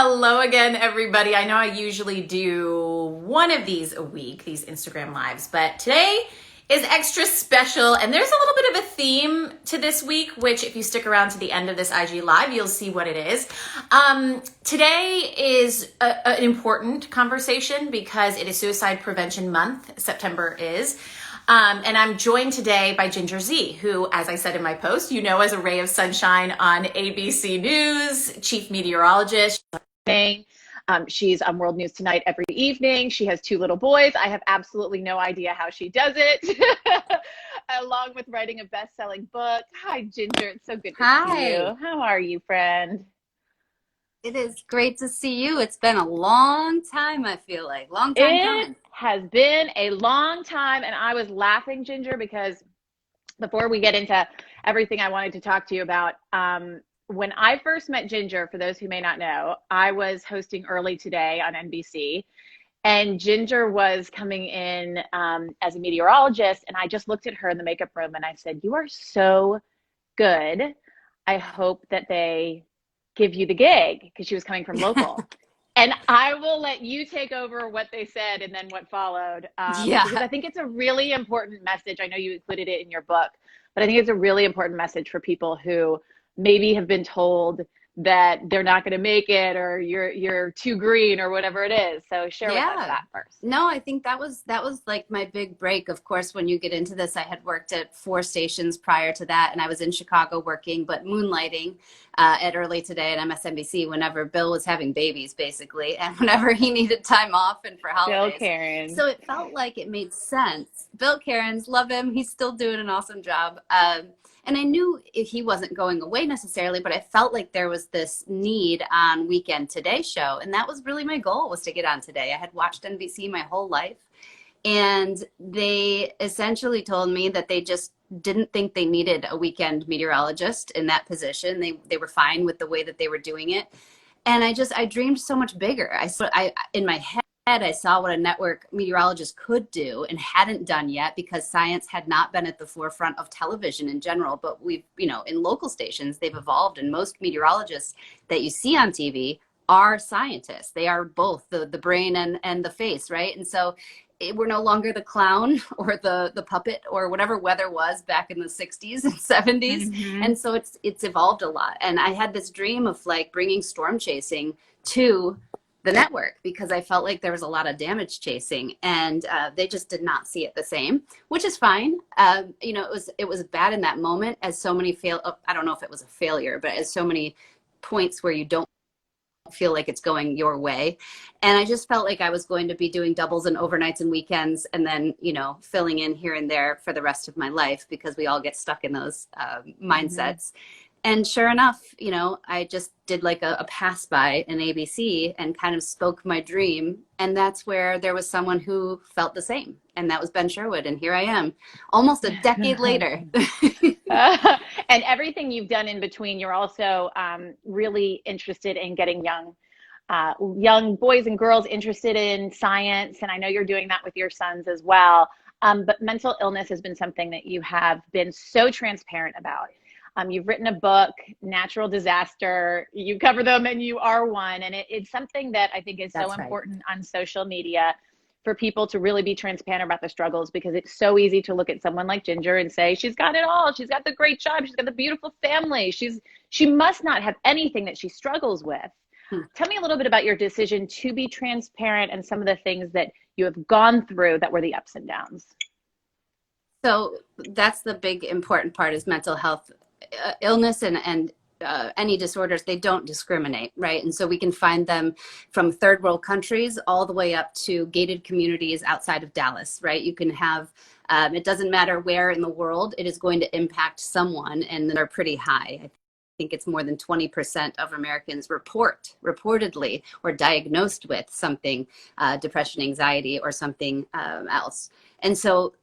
Hello again, everybody. I know I usually do one of these a week, these Instagram lives, but today is extra special and there's a little bit of a theme to this week, which if you stick around to the end of this IG live, you'll see what it is. Today is an important conversation because it is Suicide Prevention Month. September is. And I'm joined today by Ginger Zee, who, as I said in my post, you know as a ray of sunshine on ABC News, chief meteorologist. She's on World News Tonight every evening. She has 2 little boys. I have absolutely no idea how she does it, along with writing a best-selling book. Hi, Ginger. It's so good to see you. How are you, friend? It is great to see you. It's been a long time, I feel like. Long time coming. It has been a long time, and I was laughing, Ginger, because before we get into everything I wanted to talk to you about, when I first met Ginger, for those who may not know, I was hosting Early Today on NBC, and Ginger was coming in as a meteorologist, and I just looked at her in the makeup room, and I said, "You are so good. I hope that they give you the gig," because she was coming from local. And I will let you take over what they said and then what followed. Because I think it's a really important message. I know you included it in your book, but I think it's a really important message for people who maybe have been told that they're not going to make it, or you're too green, or whatever it is. So share with us that first. No, I think that was like my big break. Of course, when you get into this, I had worked at 4 stations prior to that, and I was in Chicago working, but moonlighting at Early Today at MSNBC whenever Bill was having babies, basically, and whenever he needed time off and for holidays. Bill Cairns. So it felt like it made sense. Bill Cairns, love him. He's still doing an awesome job. And I knew he wasn't going away necessarily, but I felt like there was this need on Weekend Today show. And that was really my goal, was to get on Today. I had watched NBC my whole life. And they essentially told me that they just didn't think they needed a weekend meteorologist in that position. They were fine with the way that they were doing it. And I dreamed so much bigger. In my head, I saw what a network meteorologist could do and hadn't done yet, because science had not been at the forefront of television in general. But we've, in local stations, they've evolved, and most meteorologists that you see on TV are scientists. They are both the brain and the face, right? And so we're no longer the clown or the puppet or whatever weather was back in the 60s and 70s. Mm-hmm. And so it's evolved a lot. And I had this dream of like bringing storm chasing to the network, because I felt like there was a lot of damage chasing, and they just did not see it the same, which is fine. It was bad in that moment, as so many I don't know if it was a failure, but as so many points where you don't feel like it's going your way. And I just felt like I was going to be doing doubles and overnights and weekends, and then, filling in here and there for the rest of my life, because we all get stuck in those mindsets. Mm-hmm. And sure enough, I just did like a pass by in ABC and kind of spoke my dream. And that's where there was someone who felt the same. And that was Ben Sherwood. And here I am, almost a decade later. And everything you've done in between, you're also really interested in getting young boys and girls interested in science. And I know you're doing that with your sons as well. But mental illness has been something that you have been so transparent about. You've written a book, Natural Disaster. You cover them, and you are one. And it's something that I think is so important on social media, for people to really be transparent about the struggles, because it's so easy to look at someone like Ginger and say, she's got it all. She's got the great job. She's got the beautiful family. She must not have anything that she struggles with. Tell me a little bit about your decision to be transparent, and some of the things that you have gone through that were the ups and downs. So that's the big important part, is mental health. Illness and any disorders, they don't discriminate, right? And so we can find them from third world countries all the way up to gated communities outside of Dallas, right? You can have, it doesn't matter where in the world, it is going to impact someone, and they're pretty high. I think it's more than 20% of Americans reportedly or diagnosed with something, depression, anxiety, or something else. And so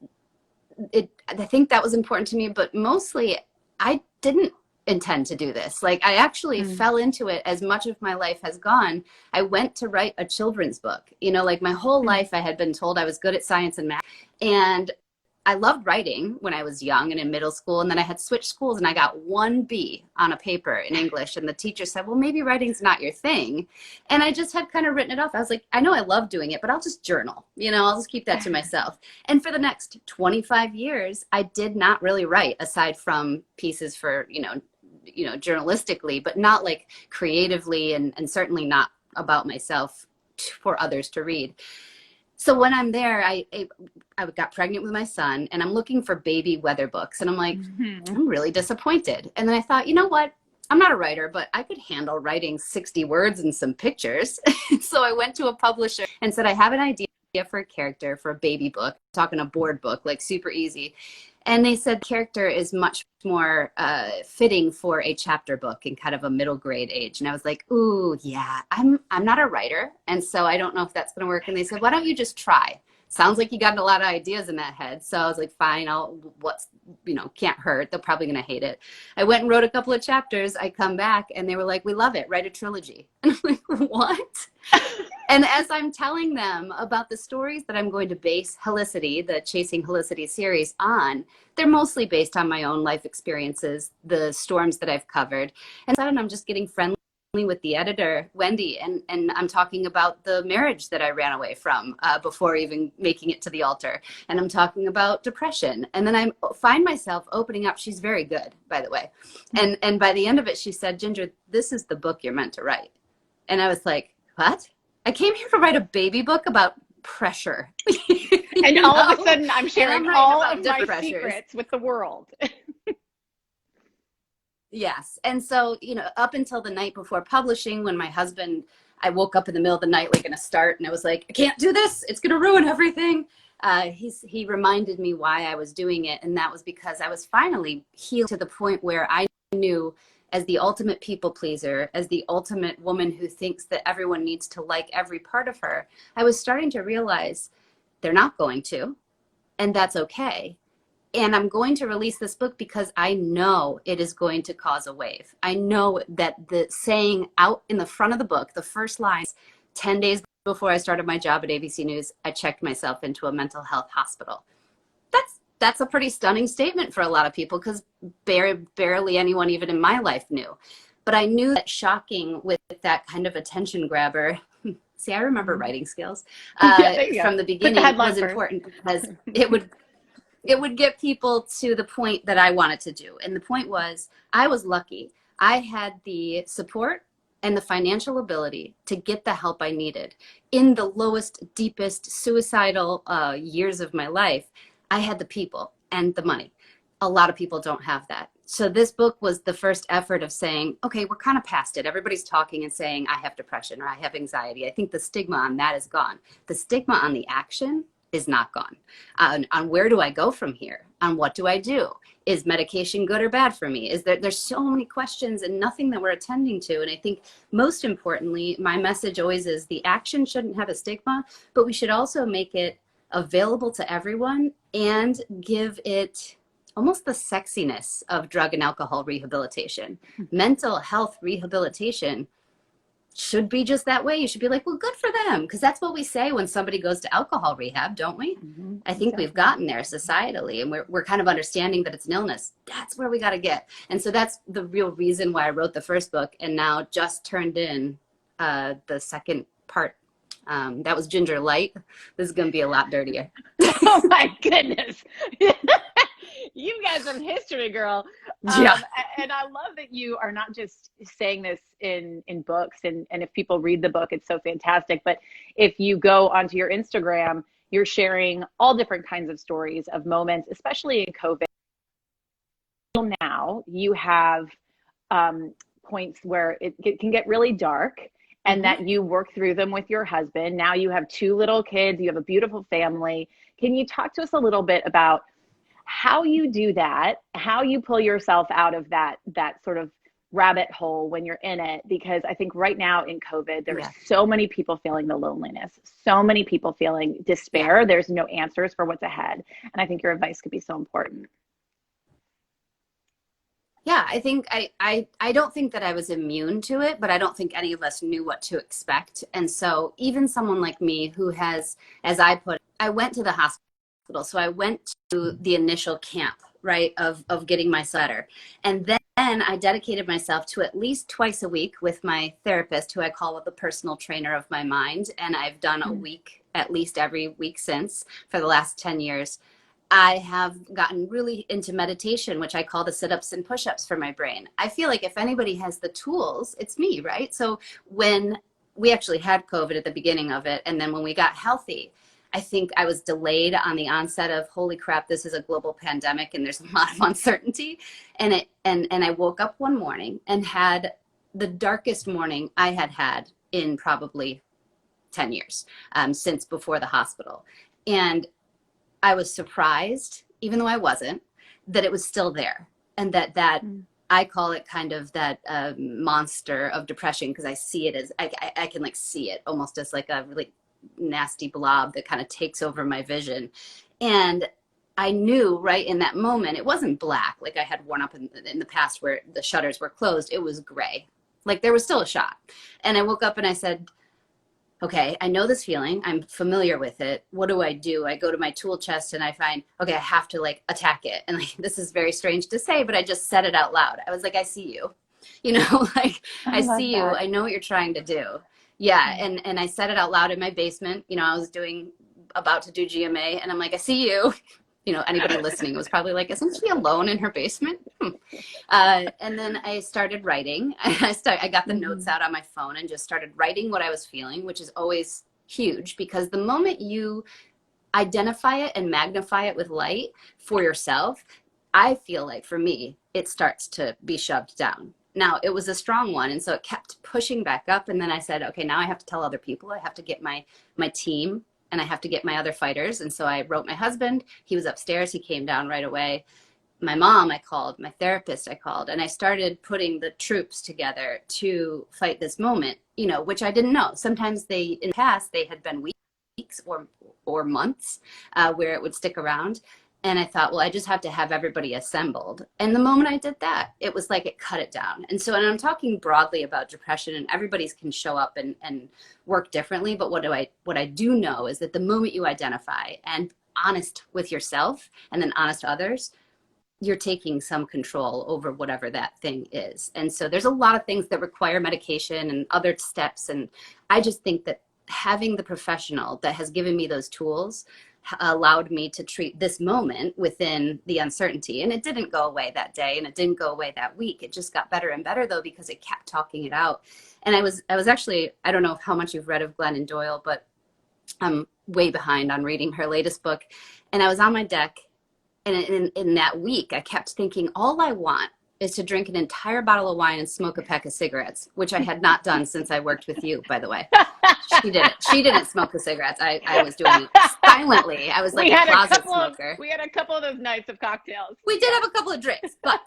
I think that was important to me, but mostly I didn't intend to do this. Like, I actually fell into it as much of my life has gone. I went to write a children's book. Like my whole life I had been told I was good at science and math. And I loved writing when I was young and in middle school. And then I had switched schools and I got 1 B on a paper in English. And the teacher said, well, maybe writing's not your thing. And I just had kind of written it off. I was like, I know I love doing it, but I'll just journal. I'll just keep that to myself. And for the next 25 years, I did not really write aside from pieces for, journalistically, but not like creatively and certainly not about myself for others to read. So when I'm there, I got pregnant with my son and I'm looking for baby weather books and I'm like, I'm really disappointed. And then I thought, you know what? I'm not a writer, but I could handle writing 60 words and some pictures. So I went to a publisher and said, I have an idea for a character for a baby book, talking a board book, like super easy. And they said character is much more fitting for a chapter book in kind of a middle grade age. And I was like, ooh, yeah, I'm not a writer. And so I don't know if that's going to work. And they said, why don't you just try? Sounds like you got a lot of ideas in that head. So I was like, fine, can't hurt. They're probably going to hate it. I went and wrote a couple of chapters. I come back and they were like, we love it. Write a trilogy. And I'm like, what? And as I'm telling them about the stories that I'm going to base Helicity, the Chasing Helicity series on, they're mostly based on my own life experiences, the storms that I've covered. And suddenly I'm just getting friendly with the editor, Wendy, and I'm talking about the marriage that I ran away from before even making it to the altar. And I'm talking about depression. And then I find myself opening up. She's very good, by the way. And by the end of it, she said, Ginger, this is the book you're meant to write. And I was like, what? I came here to write a baby book about pressure. And all of a sudden I'm sharing all of my pressures. Secrets with the world. Yes. And so, up until the night before publishing, when I woke up in the middle of the night, like going to start, and I was like, I can't do this. It's going to ruin everything. He reminded me why I was doing it. And that was because I was finally healed to the point where I knew, as the ultimate people pleaser, as the ultimate woman who thinks that everyone needs to like every part of her, I was starting to realize they're not going to, and that's okay. And I'm going to release this book because I know it is going to cause a wave. I know that the saying out in the front of the book, the first lines, 10 days before I started my job at ABC News, I checked myself into a mental health hospital. That's a pretty stunning statement for a lot of people because barely anyone even in my life knew. But I knew that shocking with that kind of attention grabber. See, I remember writing skills from the beginning was important because it would get people to the point that I wanted to do. And the point was, I was lucky. I had the support and the financial ability to get the help I needed. In the lowest, deepest, suicidal years of my life, I had the people and the money. A lot of people don't have that. So this book was the first effort of saying, okay, we're kind of past it. Everybody's talking and saying, I have depression or I have anxiety. I think the stigma on that is gone. The stigma on the action is not gone. On where do I go from here? On what do I do? Is medication good or bad for me? There's so many questions and nothing that we're attending to. And I think most importantly, my message always is the action shouldn't have a stigma, but we should also make it available to everyone and give it almost the sexiness of drug and alcohol rehabilitation. Mental health rehabilitation should be just that way. You should be like, well, good for them. Because that's what we say when somebody goes to alcohol rehab, don't we? Mm-hmm. I think we've gotten there societally and we're kind of understanding that it's an illness. That's where we got to get. And so that's the real reason why I wrote the first book and now just turned in the second part. That was Ginger Light. This is going to be a lot dirtier. Oh my goodness. You got some history, girl. Yeah. And I love that you are not just saying this in books and if people read the book, it's so fantastic. But if you go onto your Instagram, you're sharing all different kinds of stories of moments, especially in COVID. Now you have points where it can get really dark and that you work through them with your husband. Now you have 2 little kids, you have a beautiful family. Can you talk to us a little bit about how you do that, how you pull yourself out of that sort of rabbit hole when you're in it? Because I think right now in COVID, there are so many people feeling the loneliness, so many people feeling despair. Yeah. There's no answers for what's ahead. And I think your advice could be so important. Yeah, I think I don't think that I was immune to it, but I don't think any of us knew what to expect. And so even someone like me who has, as I put it, I went to the hospital So I went to the initial camp, right, of getting my letter. And then I dedicated myself to at least twice a week with my therapist, who I call the personal trainer of my mind. And I've done a week at least every week since for the last 10 years. I have gotten really into meditation, which I call the sit-ups and push-ups for my brain. I feel like if anybody has the tools, it's me, right? So when we actually had COVID at the beginning of it, and then when we got healthy, I think I was delayed on the onset of, holy crap, this is a global pandemic and there's a lot of uncertainty. And I woke up one morning and had the darkest morning I had had in probably 10 years, since before the hospital. And I was surprised, even though I wasn't, that it was still there. And that I call it kind of that monster of depression, because I see it as, I can like see it almost as like a really nasty blob that kind of takes over my vision. And I knew right in that moment, it wasn't black like I had worn up in the past where the shutters were closed. It was gray. Like there was still a shot. And I woke up and I said, okay, I know this feeling. I'm familiar with it. What do? I go to my tool chest and I find, okay, I have to like attack it. And like, this is very strange to say, but I just said it out loud. I was like, I see you, like I see you. I know what you're trying to do. Yeah. And I said it out loud in my basement. I was about to do GMA and I'm like, I see you. Anybody listening was probably like, isn't she alone in her basement? And then I started writing. I got the notes out on my phone and just started writing what I was feeling, which is always huge, because the moment you identify it and magnify it with light for yourself, I feel like for me, it starts to be shoved down. Now, it was a strong one, and so it kept pushing back up. And then I said, okay, now I have to tell other people. I have to get my team, and I have to get my other fighters. And so I wrote my husband. He was upstairs. He came down right away. My mom, I called. My therapist, I called. And I started putting the troops together to fight this moment, which I didn't know. Sometimes in the past, they had been weeks or months where it would stick around. And I thought, well, I just have to have everybody assembled. And the moment I did that, it was like it cut it down. And so, and I'm talking broadly about depression, and everybody's can show up and work differently. But what I do know is that the moment you identify and honest with yourself and then honest to others, you're taking some control over whatever that thing is. And so there's a lot of things that require medication and other steps. And I just think that having the professional that has given me those tools allowed me to treat this moment within the uncertainty. And it didn't go away that day, and it didn't go away that week. It just got better and better, though, because it kept talking it out. And I was actually, I don't know how much you've read of Glennon Doyle, but I'm way behind on reading her latest book. And I was on my deck, and in that week, I kept thinking, all I want is to drink an entire bottle of wine and smoke a pack of cigarettes, which I had not done since I worked with you, by the way. She didn't smoke the cigarettes. I was doing it silently. I was like a closet smoker. We had a couple of those nights of cocktails. We did have a couple of drinks, but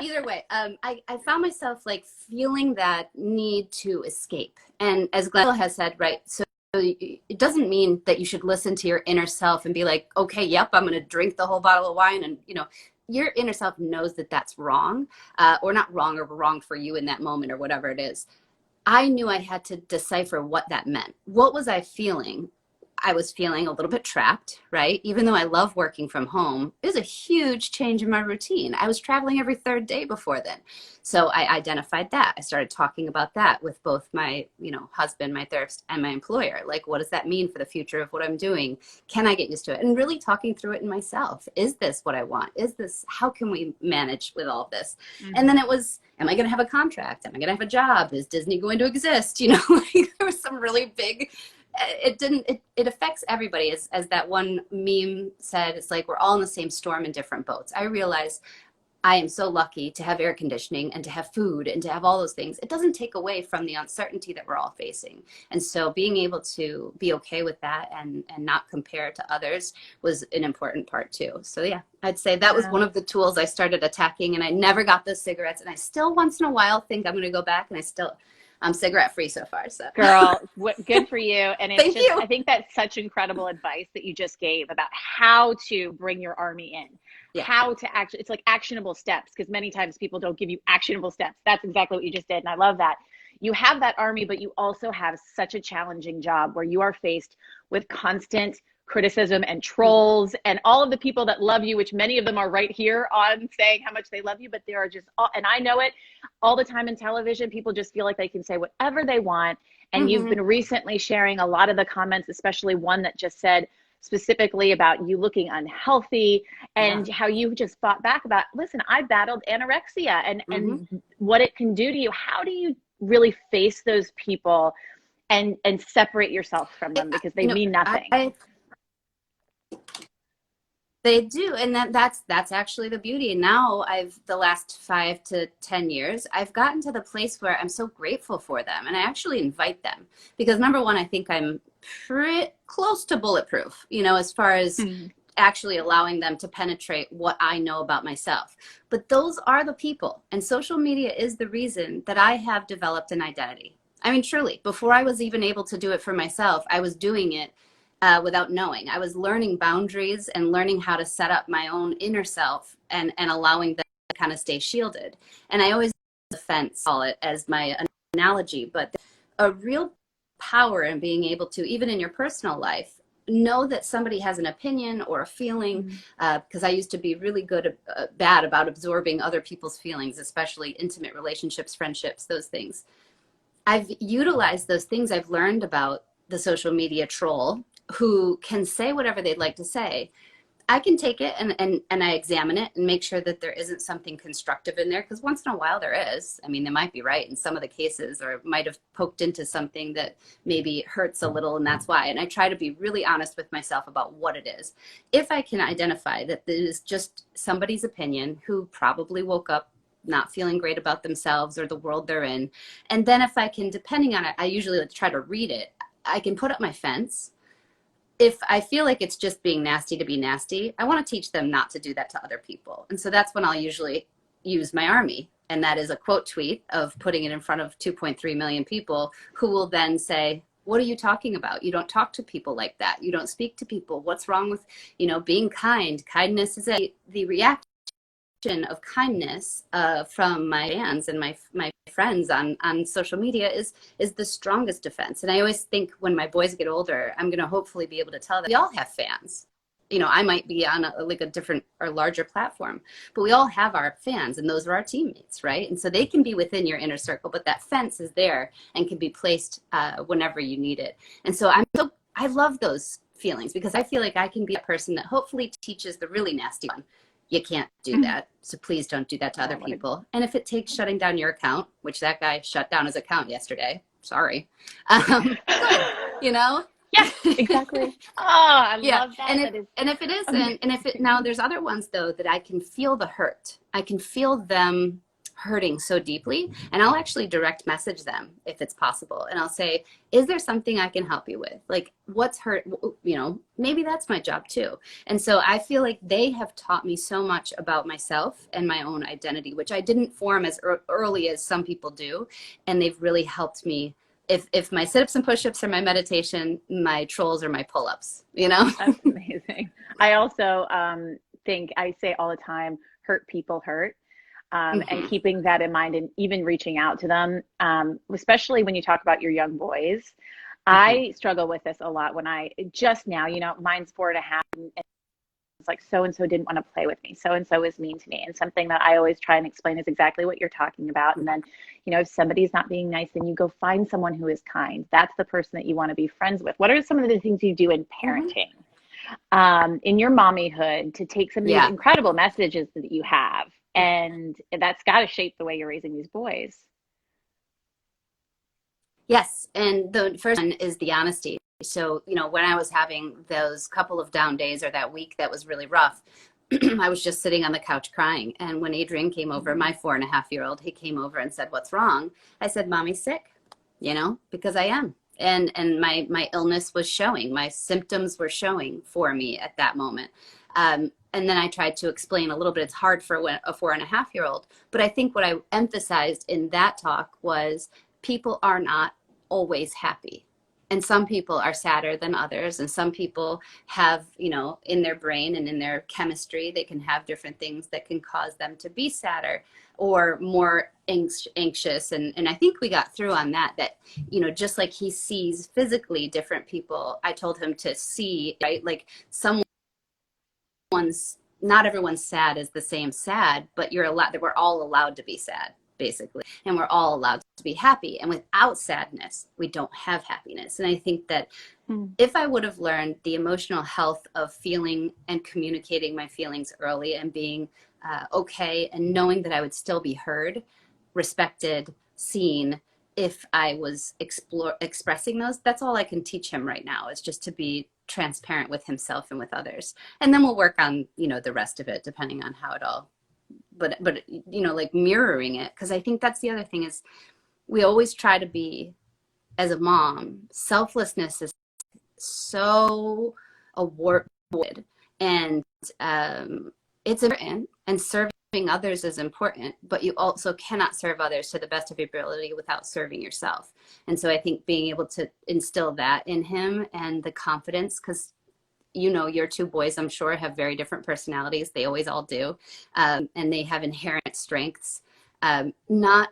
either way, I found myself like feeling that need to escape. And as Glenn has said, right, so it doesn't mean that you should listen to your inner self and be like, okay, yep, I'm going to drink the whole bottle of wine. And, your inner self knows that that's wrong, or not wrong, or wrong for you in that moment, or whatever it is. I knew I had to decipher what that meant. What was I feeling? I was feeling a little bit trapped, right? Even though I love working from home, it was a huge change in my routine. I was traveling every third day before then. So I identified that. I started talking about that with both my, husband, my therapist, and my employer. Like, what does that mean for the future of what I'm doing? Can I get used to it? And really talking through it in myself. Is this what I want? How can we manage with all of this? Mm-hmm. And then it was, am I going to have a contract? Am I going to have a job? Is Disney going to exist? Like, there was some really big, it affects everybody. As that one meme said, it's like we're all in the same storm in different boats. I realize I am so lucky to have air conditioning and to have food and to have all those things. It doesn't take away from the uncertainty that we're all facing. And so being able to be okay with that and not compare to others was an important part too. So yeah, I'd say that was one of the tools I started attacking, and I never got those cigarettes. And I still once in a while think I'm going to go back, and I'm cigarette free so far. So girl, good for you. And it's Thank you. I think that's such incredible advice that you just gave about how to bring your army in, how to actually, it's like actionable steps, because many times people don't give you actionable steps. That's exactly what you just did. And I love that. You have that army, but you also have such a challenging job where you are faced with constant criticism and trolls and all of the people that love you, which many of them are right here on saying how much they love you, but there are just, and I know it all the time in television, people just feel like they can say whatever they want. And you've been recently sharing a lot of the comments, especially one that just said specifically about you looking unhealthy and how you just fought back about, listen, I battled anorexia and what it can do to you. How do you really face those people and separate yourself from them because they mean nothing? They do, and that's actually the beauty. And now the last 5 to 10 years, I've gotten to the place where I'm so grateful for them, and I actually invite them because number one, I think I'm pretty close to bulletproof, as far as actually allowing them to penetrate what I know about myself. But those are the people, and social media is the reason that I have developed an identity. I mean, truly, before I was even able to do it for myself, I was doing it without knowing. I was learning boundaries and learning how to set up my own inner self and allowing them to kind of stay shielded. And I always call it as my analogy, but a real power in being able to, even in your personal life, know that somebody has an opinion or a feeling, because I used to be really bad about absorbing other people's feelings, especially intimate relationships, friendships, those things. I've utilized those things I've learned about the social media troll who can say whatever they'd like to say. I can take it and I examine it and make sure that there isn't something constructive in there, because once in a while there is. I mean, they might be right in some of the cases, or might have poked into something that maybe hurts a little, and that's why. And I try to be really honest with myself about what it is. If I can identify that it is just somebody's opinion who probably woke up not feeling great about themselves or the world they're in, and then if I can, depending on it, I usually try to read it, I can put up my fence. If I feel like it's just being nasty to be nasty, I want to teach them not to do that to other people. And so that's when I'll usually use my army. And that is a quote tweet of putting it in front of 2.3 million people who will then say, what are you talking about? You don't talk to people like that. You don't speak to people. What's wrong with, being kind? Kindness is the reaction of kindness from my fans and my friends on social media is the strongest defense. And I always think when my boys get older, I'm going to hopefully be able to tell them we all have fans. I might be on a different or larger platform, but we all have our fans, and those are our teammates, right? And so they can be within your inner circle, but that fence is there and can be placed whenever you need it. And so I love those feelings because I feel like I can be a person that hopefully teaches the really nasty one. You can't do that. So please don't do that to other people. And if it takes shutting down your account, which that guy shut down his account yesterday, sorry. Good, Yeah, exactly. Oh, I love that. And if it isn't, now there's other ones though that I can feel the hurt. I can feel them hurting so deeply, and I'll actually direct message them if it's possible, and I'll say, is there something I can help you with? Like, what's hurt? Maybe that's my job too. And so I feel like they have taught me so much about myself and my own identity, which I didn't form as early as some people do, and they've really helped me. If my sit-ups and push-ups are my meditation, my trolls are my pull-ups, That's amazing. I also think I say all the time, hurt people hurt. And keeping that in mind and even reaching out to them, especially when you talk about your young boys. I struggle with this a lot when just now, mine's 4.5 and it's like, so-and-so didn't want to play with me. So-and-so is mean to me. And something that I always try and explain is exactly what you're talking about. And then, if somebody's not being nice, then you go find someone who is kind. That's the person that you want to be friends with. What are some of the things you do in parenting, in your mommyhood, to take some of these incredible messages that you have? And that's got to shape the way you're raising these boys. Yes. And the first one is the honesty. So, when I was having those couple of down days or that week that was really rough, I was just sitting on the couch crying. And when Adrian came over, my 4.5-year-old, he came over and said, what's wrong? I said, Mommy's sick, because I am. And my illness was showing. My symptoms were showing for me at that moment. And then I tried to explain a little bit. It's hard for a 4.5-year-old. But I think what I emphasized in that talk was people are not always happy. And some people are sadder than others, and some people have, you know, in their brain and in their chemistry, they can have different things that can cause them to be sadder or more anxious. And I think we got through on that, you know, just like he sees physically different people, I told him to see, right, like not everyone's sad is the same sad, but we're all allowed to be sad, basically, and we're all allowed to be happy. And without sadness, we don't have happiness. And I think that if I would have learned the emotional health of feeling and communicating my feelings early and being okay, and knowing that I would still be heard, respected, seen, if I was expressing those, that's all I can teach him right now, is just to be transparent with himself and with others. And then we'll work on, you know, the rest of it, depending on how it all, but you know, like mirroring it. Because I think that's the other thing, is we always try to be, as a mom, selflessness is so awarded, and it's important, and serving others is important, but you also cannot serve others to the best of your ability without serving yourself. And so I think being able to instill that in him, and the confidence, because, you know, your two boys, I'm sure, have very different personalities. They always all do. And they have inherent strengths, not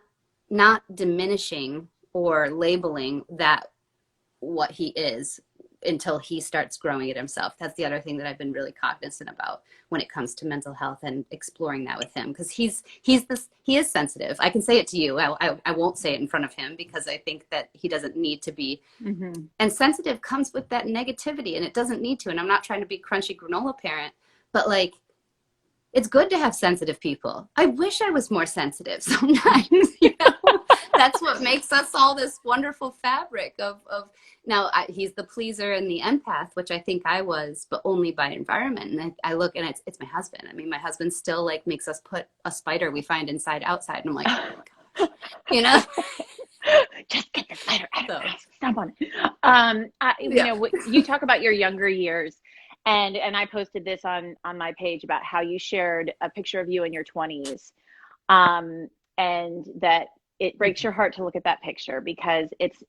diminishing or labeling that what he is until he starts growing it himself. That's the other thing that I've been really cognizant about when it comes to mental health, and exploring that with him, because he is sensitive. I can say it to you. I won't say it in front of him, because I think that he doesn't need to be. And sensitive comes with that negativity, and it doesn't need to. And I'm not trying to be crunchy granola parent, but like, it's good to have sensitive people. I wish I was more sensitive sometimes, you know. That's what makes us all this wonderful fabric of now he's the pleaser and the empath, which I think I was, but only by environment. And I look, and it's my husband. I mean, my husband still like makes us put a spider we find inside outside. And I'm like, oh my gosh, you know, just get the spider out of the house. Stop on it. You know, you talk about your younger years, and I posted this on my page about how you shared a picture of you in your 20s, and that it breaks your heart to look at that picture, because it's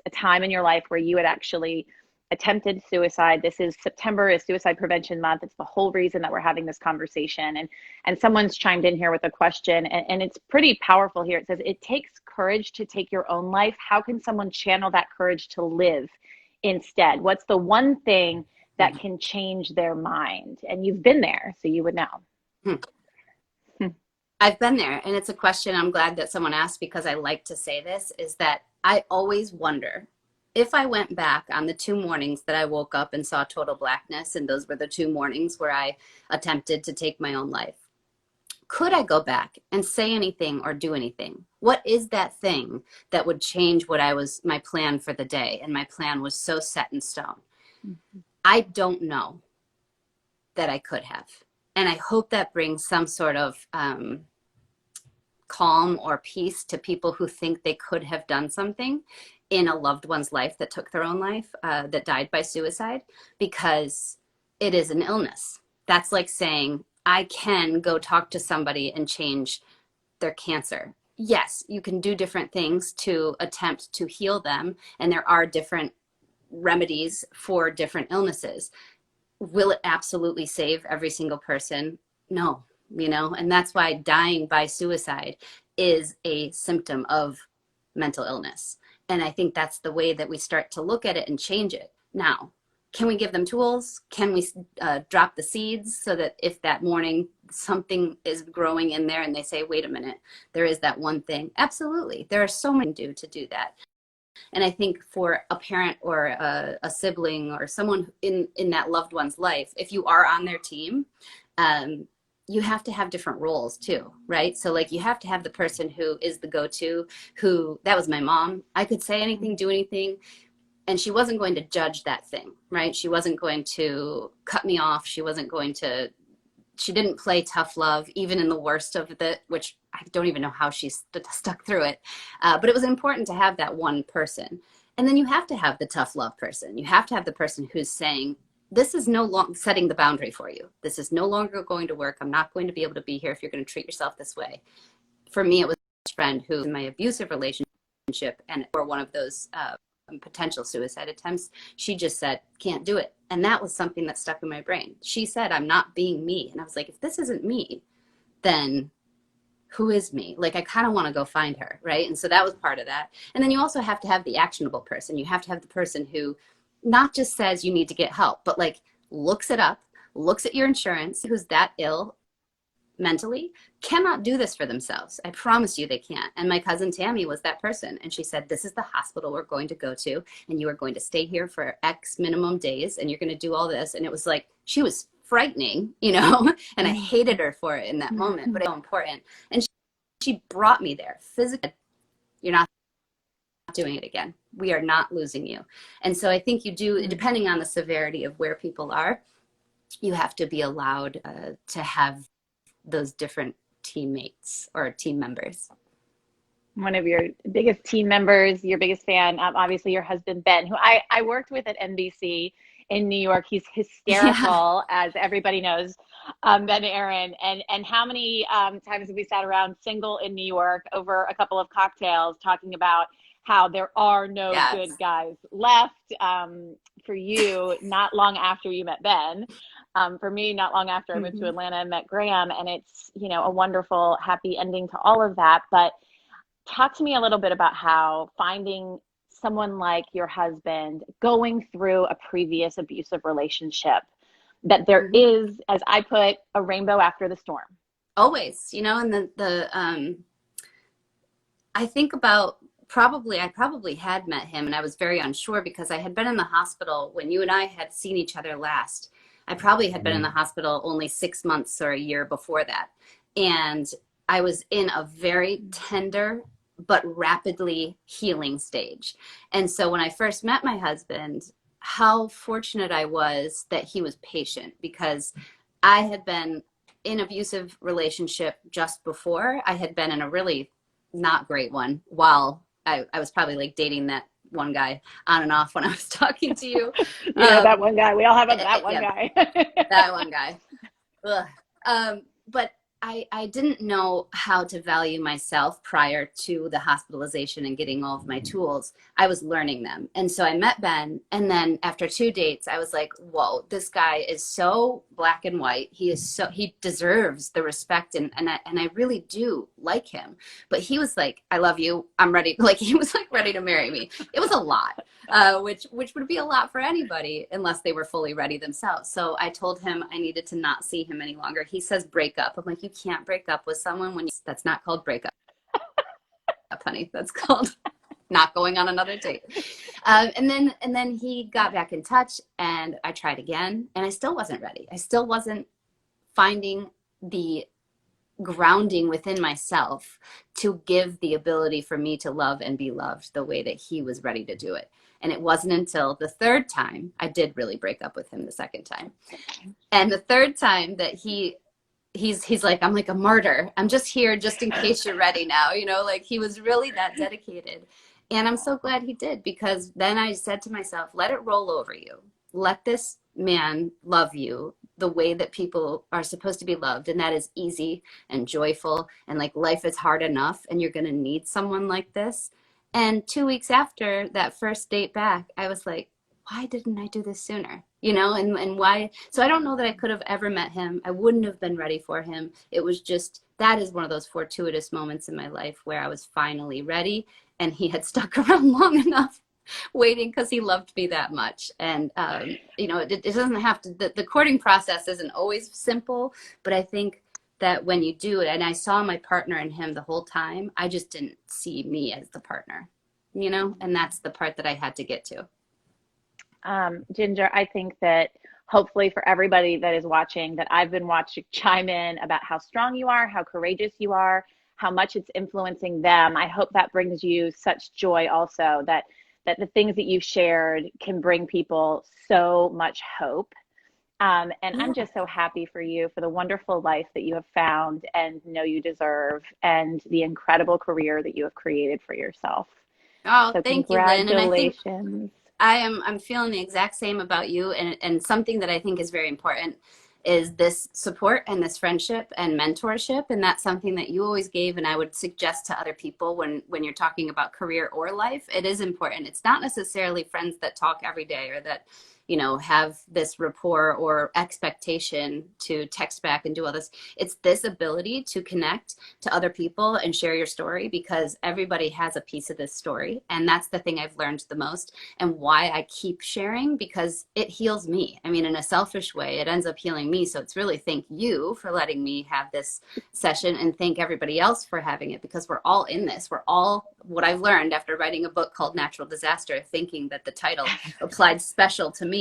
a time in your life where you had actually attempted suicide. This is September, is Suicide Prevention Month. It's the whole reason that we're having this conversation. And someone's chimed in here with a question, and it's pretty powerful here. It says, it takes courage to take your own life. How can someone channel that courage to live instead? What's the one thing that can change their mind? And you've been there, so you would know. I've been there, and it's a question I'm glad that someone asked, because I like to say this, is that I always wonder, if I went back on the 2 mornings that I woke up and saw total blackness, and those were the 2 mornings where I attempted to take my own life, could I go back and say anything or do anything? What is that thing that would change my plan for the day? And my plan was so set in stone. I don't know that I could have. And I hope that brings some sort of calm or peace to people who think they could have done something in a loved one's life that took their own life, that died by suicide, because it is an illness. That's like saying, I can go talk to somebody and change their cancer. Yes, you can do different things to attempt to heal them, and there are different remedies for different illnesses. Will it absolutely save every single person? No, you know, and that's why dying by suicide is a symptom of mental illness. And I think that's the way that we start to look at it and change it. Now, can we give them tools? Can we drop the seeds so that if that morning something is growing in there and they say, wait a minute, there is that one thing? Absolutely. There are so many to do that. And I think for a parent or a sibling or someone in that loved one's life, if you are on their team, you have to have different roles too, right? So like, you have to have the person who is the go-to, that was my mom. I could say anything, do anything, and she wasn't going to judge that thing, right? She wasn't going to cut me off. She didn't play tough love, even in the worst of it, which I don't even know how she stuck through it. But it was important to have that one person. And then you have to have the tough love person. You have to have the person who's saying, this is no longer setting the boundary for you. This is no longer going to work. I'm not going to be able to be here if you're going to treat yourself this way. For me, it was a friend who, in my abusive relationship, and or one of those potential suicide attempts, she just said, can't do it. And that was something that stuck in my brain. She said, I'm not being me. And I was like, if this isn't me, then who is me? Like, I kind of want to go find her, right? And so that was part of that. And then you also have to have the actionable person. You have to have the person who not just says you need to get help, but like looks it up, looks at your insurance, who's that ill mentally, cannot do this for themselves. I promise you they can't. And my cousin Tammy was that person. And she said, this is the hospital we're going to go to, and you are going to stay here for X minimum days, and you're going to do all this. And it was like, she was frightening, you know, and I hated her for it in that moment, but it's so important. And she brought me there physically. You're not doing it again. We are not losing you. And so I think you do, depending on the severity of where people are, you have to be allowed to have those different teammates or team members. One of your biggest team members, your biggest fan, obviously your husband, Ben, who I worked with at NBC in New York. He's hysterical, as everybody knows, Ben Aaron. And how many times have we sat around single in New York over a couple of cocktails talking about how there are no good guys left. For you, not long after you met Ben. For me, not long after I moved to Atlanta and met Graham. And it's, you know, a wonderful, happy ending to all of that. But talk to me a little bit about how finding someone like your husband going through a previous abusive relationship, that there is, as I put, a rainbow after the storm. Always, you know, and I think about I probably had met him, and I was very unsure because I had been in the hospital when you and I had seen each other last. I probably had been in the hospital only 6 months or a year before that. And I was in a very tender but rapidly healing stage. And so when I first met my husband, how fortunate I was that he was patient, because I had been in an abusive relationship just before. I had been in a really not great one while I was probably like dating that one guy on and off when I was talking to you. That one guy. We all have that one guy. That one guy. But I didn't know how to value myself prior to the hospitalization and getting all of my tools. I was learning them. And so I met Ben. And then after 2 dates, I was like, whoa, this guy is so black and white. He deserves the respect. And I really do like him. But he was like, I love you. I'm ready. Like, he was like ready to marry me. It was a lot, which would be a lot for anybody unless they were fully ready themselves. So I told him I needed to not see him any longer. He says break up. I'm like, you can't break up with someone that's not called breakup, honey. That's called not going on another date. And then he got back in touch, and I tried again, and I still wasn't ready. I still wasn't finding the grounding within myself to give the ability for me to love and be loved the way that he was ready to do it. And it wasn't until the third time, I did really break up with him the second time. And the third time that he's like, I'm like a martyr. I'm just here just in case you're ready now. You know, like, he was really that dedicated. And I'm so glad he did, because then I said to myself, let it roll over you. Let this man love you the way that people are supposed to be loved. And that is easy and joyful. And like, life is hard enough, and you're going to need someone like this. And 2 weeks after that first date back, I was like, why didn't I do this sooner? You know, and why? So I don't know that I could have ever met him. I wouldn't have been ready for him. It was just, that is one of those fortuitous moments in my life where I was finally ready, and he had stuck around long enough waiting because he loved me that much. And, you know, it doesn't have to, the courting process isn't always simple, but I think that when you do it, and I saw my partner in him the whole time, I just didn't see me as the partner, you know, and that's the part that I had to get to. Ginger, I think that hopefully for everybody that is watching, that I've been watching chime in about how strong you are, how courageous you are, how much it's influencing them. I hope that brings you such joy also, that the things that you've shared can bring people so much hope. And I'm just so happy for you, for the wonderful life that you have found and know you deserve, and the incredible career that you have created for yourself. Oh, so thank you, Lynn. And I think congratulations. I'm feeling the exact same about you. And something that I think is very important is this support and this friendship and mentorship. And that's something that you always gave. And I would suggest to other people when you're talking about career or life, it is important. It's not necessarily friends that talk every day or that, you know, have this rapport or expectation to text back and do all this. It's this ability to connect to other people and share your story, because everybody has a piece of this story. And that's the thing I've learned the most, and why I keep sharing, because it heals me. I mean, in a selfish way, it ends up healing me. So it's really thank you for letting me have this session, and thank everybody else for having it, because we're all in this. We're all, what I've learned after writing a book called Natural Disaster, thinking that the title applied special to me.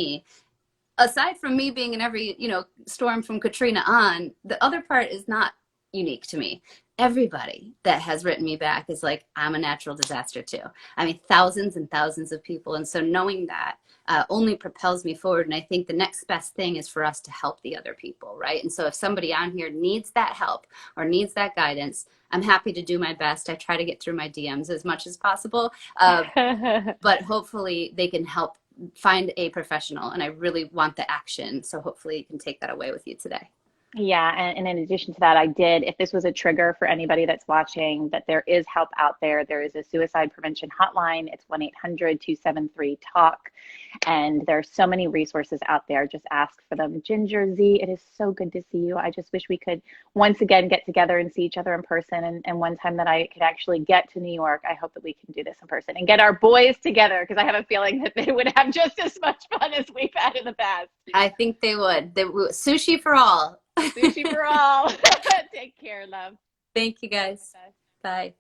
Aside from me being in every, you know, storm from Katrina on, the other part is not unique to me. Everybody that has written me back is like, I'm a natural disaster too. I mean, thousands and thousands of people. And so knowing that only propels me forward. And I think the next best thing is for us to help the other people, right? And so if somebody on here needs that help or needs that guidance, I'm happy to do my best. I try to get through my DMs as much as possible, but hopefully they can help find a professional. And I really want the action. So hopefully you can take that away with you today. Yeah, and in addition to that, I did, if this was a trigger for anybody that's watching, that there is help out there. There is a suicide prevention hotline. It's 1-800-273-TALK. And there are so many resources out there. Just ask for them. Ginger Z, it is so good to see you. I just wish we could once again get together and see each other in person. And one time that I could actually get to New York, I hope that we can do this in person and get our boys together, because I have a feeling that they would have just as much fun as we've had in the past. I think they would. Sushi for all. Sushi for all. Take care, love. Thank you, guys. Bye.